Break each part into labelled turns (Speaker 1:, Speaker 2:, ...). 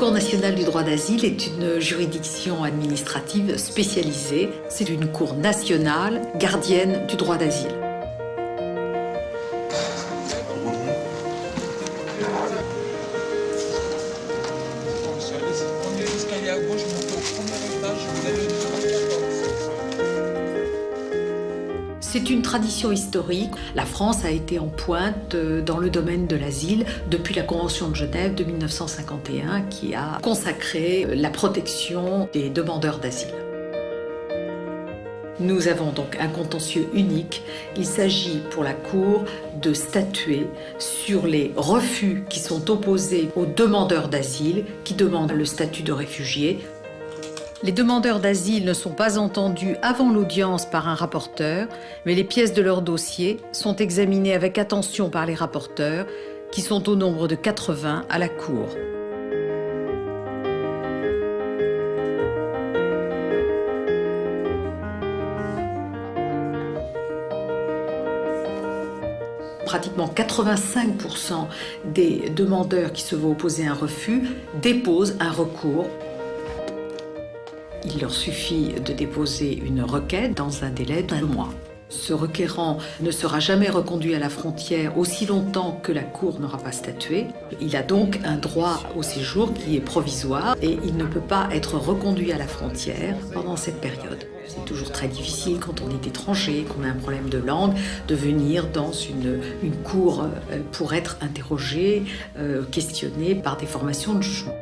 Speaker 1: Cour nationale du droit d'asile est une juridiction administrative spécialisée. C'est une cour nationale gardienne du droit d'asile. C'est une tradition historique. La France a été en pointe dans le domaine de l'asile depuis la Convention de Genève de 1951 qui a consacré la protection des demandeurs d'asile. Nous avons donc un contentieux unique. Il s'agit pour la Cour de statuer sur les refus qui sont opposés aux demandeurs d'asile qui demandent le statut de réfugié. Les demandeurs d'asile ne sont pas entendus avant l'audience par un rapporteur, mais les pièces de leur dossier sont examinées avec attention par les rapporteurs, qui sont au nombre de 80 à la Cour. Pratiquement 85% des demandeurs qui se voient opposer un refus déposent un recours. Il leur suffit de déposer une requête dans un délai d'1 mois. Ce requérant ne sera jamais reconduit à la frontière aussi longtemps que la Cour n'aura pas statué. Il a donc un droit au séjour qui est provisoire et il ne peut pas être reconduit à la frontière pendant cette période. C'est toujours très difficile quand on est étranger, qu'on a un problème de langue, de venir dans une cour pour être interrogé, questionné par des formations de jugement.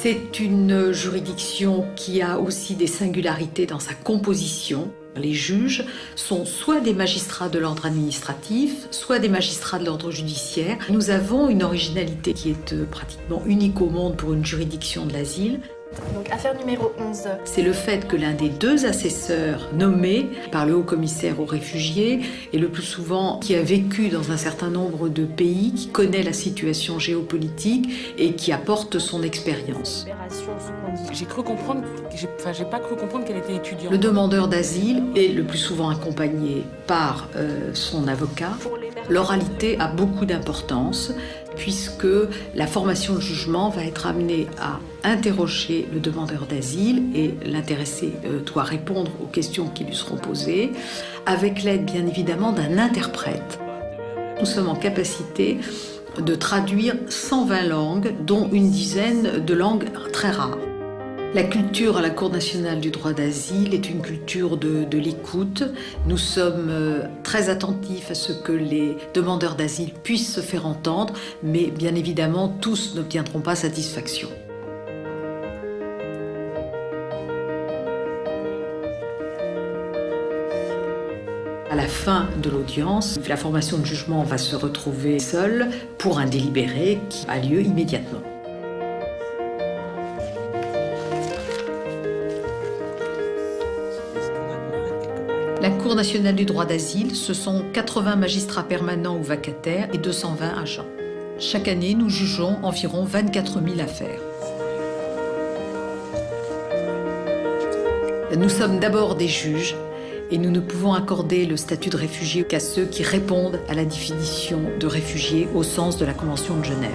Speaker 1: C'est une juridiction qui a aussi des singularités dans sa composition. Les juges sont soit des magistrats de l'ordre administratif, soit des magistrats de l'ordre judiciaire. Nous avons une originalité qui est pratiquement unique au monde pour une juridiction de l'asile.
Speaker 2: Donc affaire numéro 11.
Speaker 1: C'est le fait que l'un des deux assesseurs nommés par le haut-commissaire aux réfugiés, et le plus souvent qui a vécu dans un certain nombre de pays, qui connaît la situation géopolitique et qui apporte son expérience.
Speaker 3: J'ai pas cru comprendre qu'elle était étudiante.
Speaker 1: Le demandeur d'asile est le plus souvent accompagné par son avocat. L'oralité a beaucoup d'importance puisque la formation de jugement va être amenée à interroger le demandeur d'asile et l'intéressé doit répondre aux questions qui lui seront posées avec l'aide bien évidemment d'un interprète. Nous sommes en capacité de traduire 120 langues, dont une dizaine de langues très rares. La culture à la Cour nationale du droit d'asile est une culture de l'écoute. Nous sommes très attentifs à ce que les demandeurs d'asile puissent se faire entendre, mais bien évidemment, tous n'obtiendront pas satisfaction. À la fin de l'audience, la formation de jugement va se retrouver seule pour un délibéré qui a lieu immédiatement. La Cour nationale du droit d'asile, ce sont 80 magistrats permanents ou vacataires et 220 agents. Chaque année, nous jugeons environ 24 000 affaires. Nous sommes d'abord des juges et nous ne pouvons accorder le statut de réfugié qu'à ceux qui répondent à la définition de réfugié au sens de la Convention de Genève.